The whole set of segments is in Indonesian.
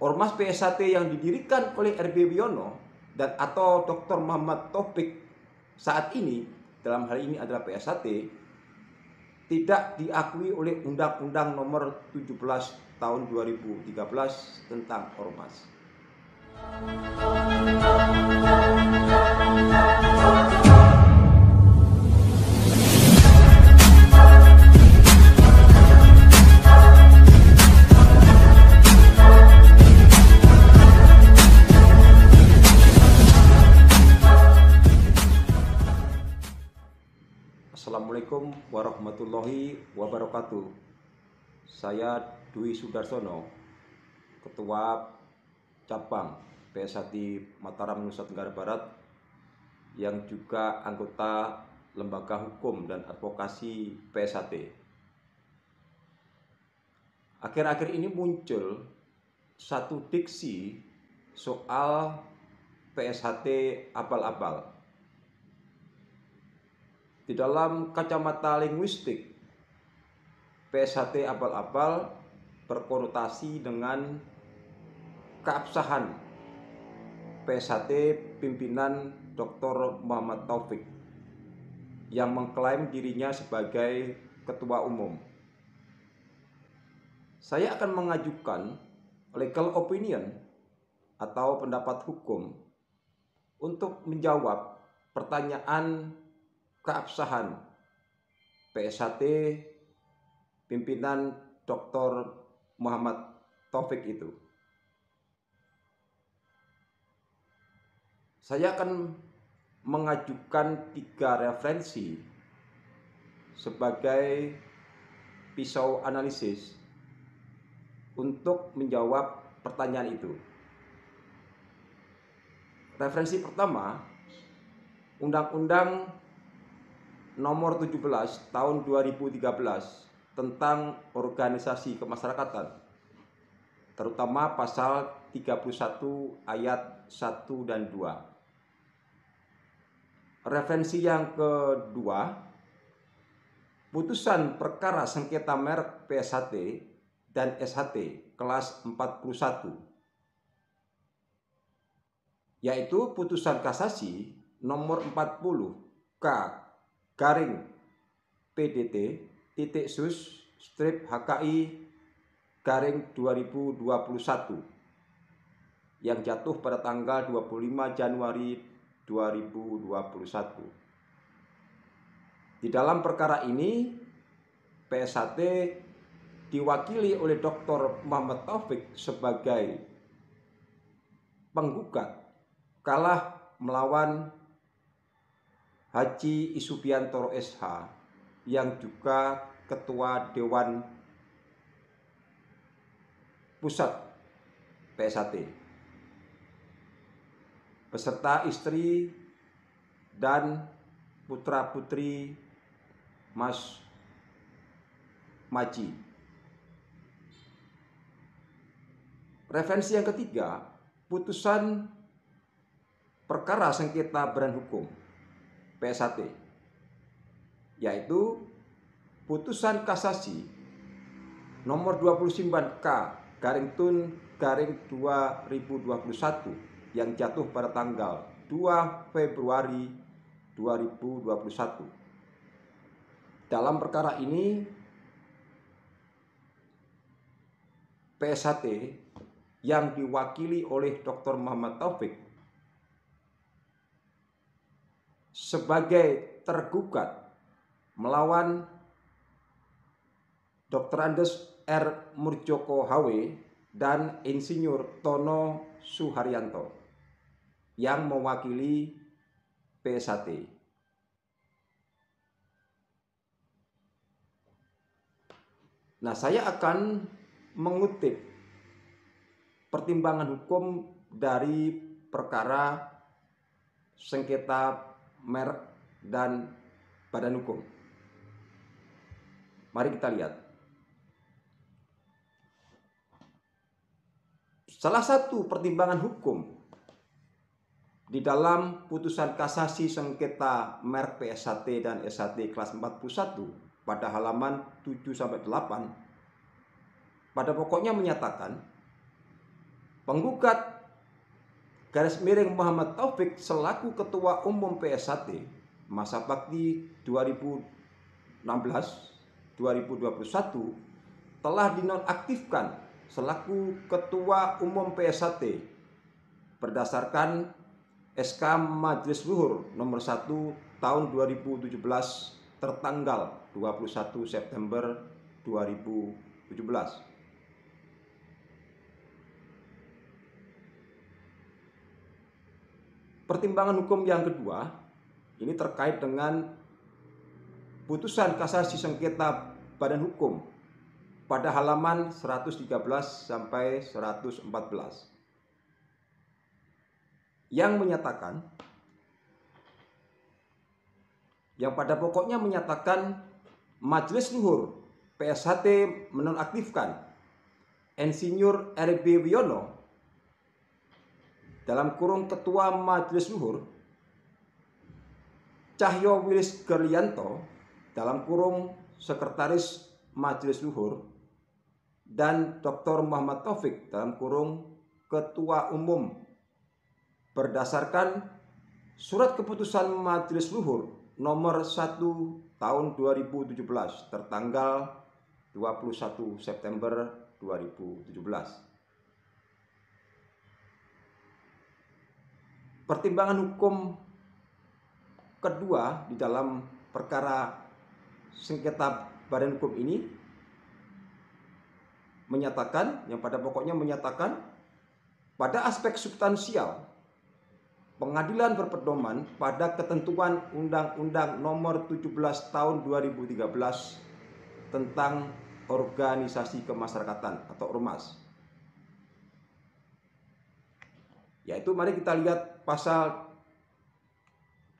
Ormas PSHT yang didirikan oleh RB Wiono dan atau Dr. Muhammad Taufik saat ini, dalam hal ini adalah PSHT, tidak diakui oleh Undang-Undang Nomor 17 Tahun 2013 tentang Ormas. Assalamualaikum warahmatullahi wabarakatuh. Saya Dwi Sudarsono, Ketua Cabang PSHT Mataram, Nusa Tenggara Barat, yang juga anggota Lembaga Hukum dan Advokasi PSHT. Akhir-akhir ini muncul satu diksi soal PSHT abal-abal. Di dalam kacamata linguistik, PSHT abal-abal berkonotasi dengan keabsahan PSHT pimpinan Dr. Muhammad Taufik yang mengklaim dirinya sebagai ketua umum. Saya akan mengajukan legal opinion atau pendapat hukum untuk menjawab pertanyaan keabsahan PSHT pimpinan Dr. Muhammad Taufik itu. Saya akan mengajukan 3 referensi sebagai pisau analisis untuk menjawab pertanyaan itu. Referensi pertama, Undang-Undang Nomor 17 Tahun 2013 tentang organisasi kemasyarakatan, terutama pasal 31 ayat 1 dan 2. Referensi yang kedua, putusan perkara sengketa merek PSHT dan SHT kelas 41, yaitu putusan kasasi nomor 40 K garing PDT titik sus strip HKI garing 2021 yang jatuh pada tanggal 25 Januari 2021. Di dalam perkara ini, PSHT diwakili oleh Dr. Muhammad Taufik sebagai penggugat kalah melawan Haji Isubiantoro SH yang juga Ketua Dewan Pusat PSHT, beserta istri dan putra-putri Mas Maji. Referensi yang ketiga, putusan perkara sengketa badan hukum PSHT, yaitu putusan kasasi nomor 29 K garing Tun garing 2021 yang jatuh pada tanggal 2 Februari 2021. Dalam perkara ini, PSHT yang diwakili oleh Dr. Muhammad Taufik sebagai tergugat melawan Dr. Andes R. Murjoko HW dan Insinyur Tono Suharyanto yang mewakili PSHT. Nah, saya akan mengutip pertimbangan hukum dari perkara sengketa merek dan badan hukum. Mari kita lihat. Salah satu pertimbangan hukum di dalam putusan kasasi sengketa merek PSHT dan SHT kelas 41 pada halaman 7-8 pada pokoknya menyatakan Penggugat garis miring Muhammad Taufik selaku Ketua Umum PSHT masa bakti 2016-2021 telah dinonaktifkan selaku Ketua Umum PSHT berdasarkan SK Majelis Luhur nomor 1 tahun 2017 tertanggal 21 September 2017. Pertimbangan hukum yang kedua ini terkait dengan putusan kasasi sengketa Badan Hukum pada halaman 113 sampai 114 yang menyatakan, yang pada pokoknya menyatakan Majelis Luhur PSHT menonaktifkan Insinyur R.B. Wiono dalam kurung Ketua Majelis Luhur, Cahyo Wilis Gerlianto dalam kurung Sekretaris Majelis Luhur, dan Dr. Muhammad Taufik dalam kurung Ketua Umum berdasarkan Surat Keputusan Majelis Luhur nomor 1 tahun 2017 tertanggal 21 September 2017. Pertimbangan hukum kedua di dalam perkara sengketa Badan Hukum ini menyatakan, yang pada pokoknya menyatakan, pada aspek substansial pengadilan berpedoman pada ketentuan Undang-Undang Nomor 17 Tahun 2013 tentang Organisasi Kemasyarakatan atau Ormas. Yaitu mari kita lihat pasal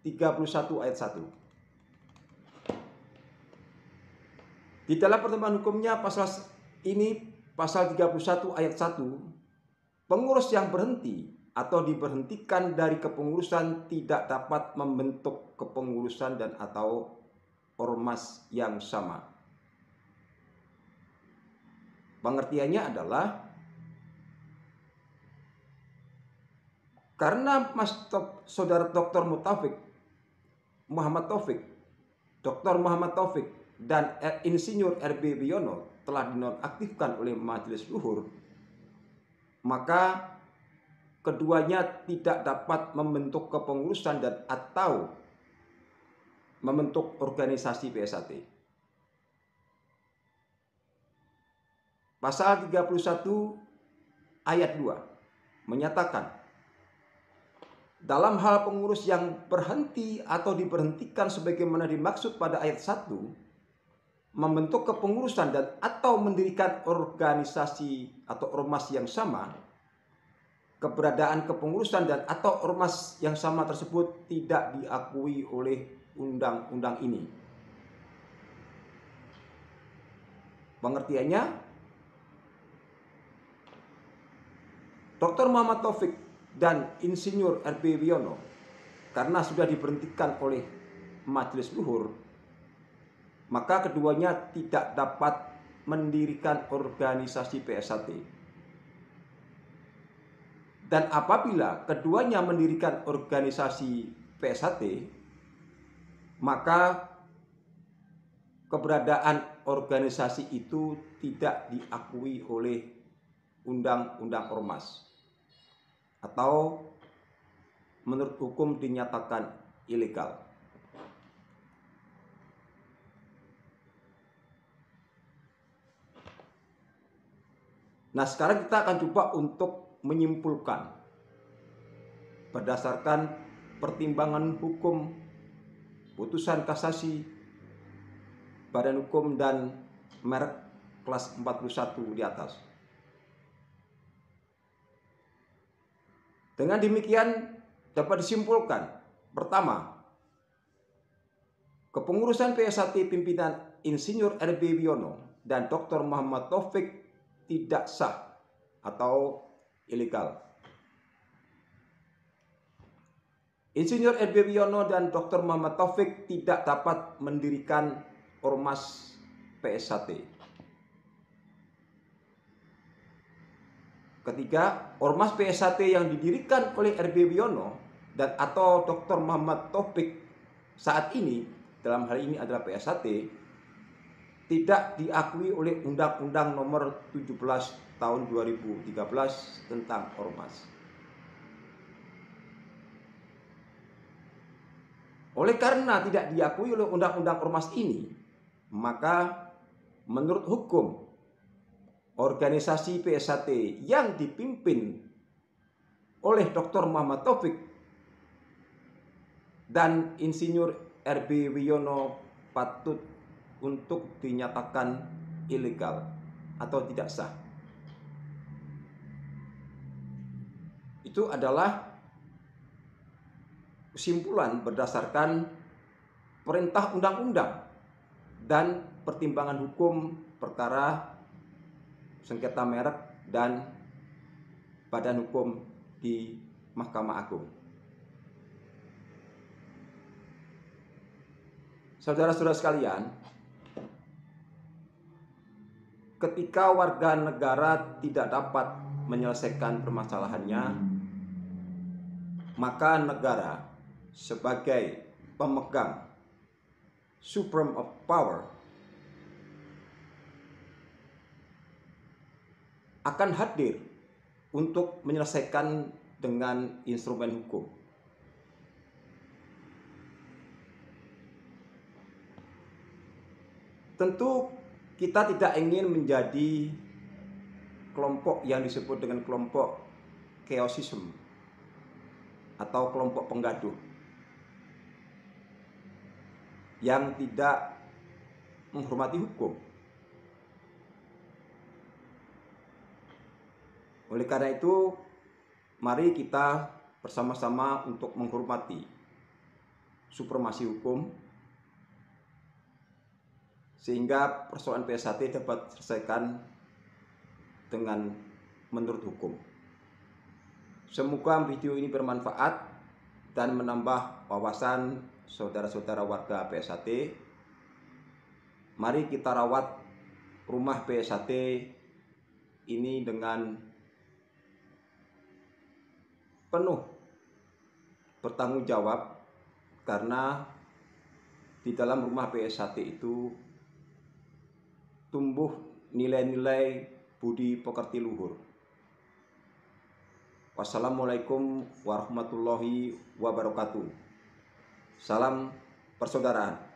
31 ayat 1. Di dalam pertimbangan hukumnya pasal ini, pasal 31 ayat 1, pengurus yang berhenti atau diberhentikan dari kepengurusan tidak dapat membentuk kepengurusan dan atau ormas yang sama. Pengertiannya adalah karena Saudara Dr. Muhammad Taufik, Dr. Muhammad Taufik dan Insinyur R.B. Wiono telah dinonaktifkan oleh Majelis Luhur, maka keduanya tidak dapat membentuk kepengurusan dan atau membentuk organisasi PSHT. Pasal 31 ayat 2 menyatakan, dalam hal pengurus yang berhenti atau diberhentikan sebagaimana dimaksud pada ayat 1, membentuk kepengurusan dan atau mendirikan organisasi atau ormas yang sama, keberadaan kepengurusan dan atau ormas yang sama tersebut tidak diakui oleh undang-undang ini. Pengertiannya, Dr. Muhammad Taufik dan Insinyur R.B. Wiono karena sudah diberhentikan oleh Majelis Luhur, maka keduanya tidak dapat mendirikan organisasi PSHT. Dan apabila keduanya mendirikan organisasi PSHT, maka keberadaan organisasi itu tidak diakui oleh Undang-Undang Ormas, atau menurut hukum dinyatakan ilegal. Nah, sekarang kita akan coba untuk menyimpulkan berdasarkan pertimbangan hukum putusan kasasi Badan Hukum dan merek kelas 41 di atas. Dengan demikian dapat disimpulkan, pertama, kepengurusan PSHT pimpinan Insinyur R.B. Wiono dan Dr. Muhammad Taufik tidak sah atau ilegal. Insinyur R.B. Wiono dan Dr. Muhammad Taufik tidak dapat mendirikan ormas PSHT. Ketiga, Ormas PSHT yang didirikan oleh RB Wiono dan atau Dr. Muhammad Taufik saat ini, dalam hal ini adalah PSHT, tidak diakui oleh Undang-Undang Nomor 17 Tahun 2013 tentang Ormas. Oleh karena tidak diakui oleh Undang-Undang Ormas ini, maka menurut hukum, organisasi PSHT yang dipimpin oleh Dr. Muhammad Taufik dan Insinyur RB Wiono patut untuk dinyatakan ilegal atau tidak sah. Itu adalah kesimpulan berdasarkan perintah undang-undang dan pertimbangan hukum perkara sengketa merek dan badan hukum di Mahkamah Agung. Saudara-saudara sekalian, ketika warga negara tidak dapat menyelesaikan permasalahannya, maka negara sebagai pemegang supreme of power akan hadir untuk menyelesaikan dengan instrumen hukum. Tentu kita tidak ingin menjadi kelompok yang disebut dengan kelompok chaosism atau kelompok penggaduh yang tidak menghormati hukum. Oleh karena itu, mari kita bersama-sama untuk menghormati supremasi hukum sehingga persoalan PSHT dapat diselesaikan dengan menurut hukum. Semoga video ini bermanfaat dan menambah wawasan saudara-saudara warga PSHT. Mari kita rawat rumah PSHT ini dengan penuh bertanggung jawab, karena di dalam rumah PSHT itu tumbuh nilai-nilai budi pekerti luhur. Wassalamualaikum warahmatullahi wabarakatuh. Salam persaudaraan.